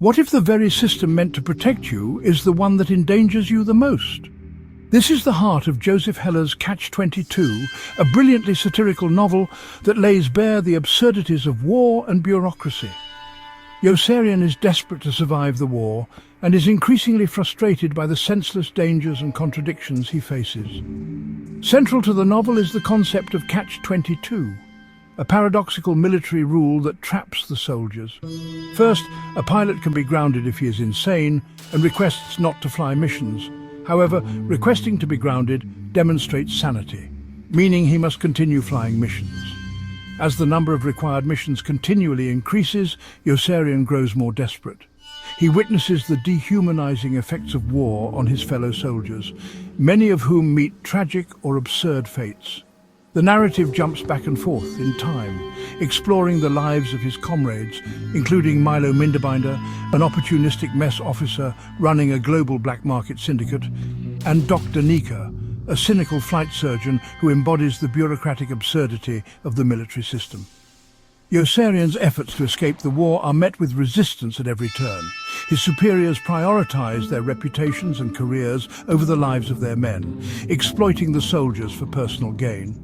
What if the very system meant to protect you is the one that endangers you the most? This is the heart of Joseph Heller's Catch-22, a brilliantly satirical novel that lays bare the absurdities of war and bureaucracy. Yossarian is desperate to survive the war and is increasingly frustrated by the senseless dangers and contradictions he faces. Central to the novel is the concept of Catch-22, a paradoxical military rule that traps the soldiers. First, a pilot can be grounded if he is insane and requests not to fly missions. However, requesting to be grounded demonstrates sanity, meaning he must continue flying missions. As the number of required missions continually increases, Yossarian grows more desperate. He witnesses the dehumanizing effects of war on his fellow soldiers, many of whom meet tragic or absurd fates. The narrative jumps back and forth in time, exploring the lives of his comrades, including Milo Minderbinder, an opportunistic mess officer running a global black market syndicate, and Doc Daneeka, a cynical flight surgeon who embodies the bureaucratic absurdity of the military system. Yossarian's efforts to escape the war are met with resistance at every turn. His superiors prioritize their reputations and careers over the lives of their men, exploiting the soldiers for personal gain.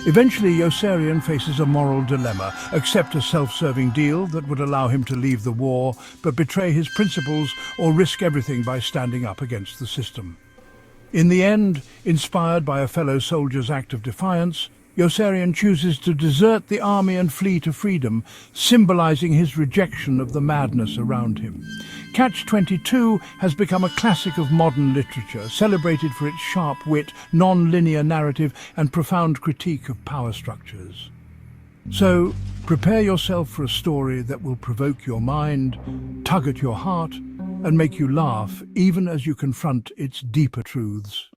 Eventually, Yossarian faces a moral dilemma: accept a self-serving deal that would allow him to leave the war, but betray his principles, or risk everything by standing up against the system. In the end, inspired by a fellow soldier's act of defiance, Yossarian chooses to desert the army and flee to freedom, symbolizing his rejection of the madness around him. Catch-22 has become a classic of modern literature, celebrated for its sharp wit, non-linear narrative, and profound critique of power structures. So, prepare yourself for a story that will provoke your mind, tug at your heart, and make you laugh even as you confront its deeper truths.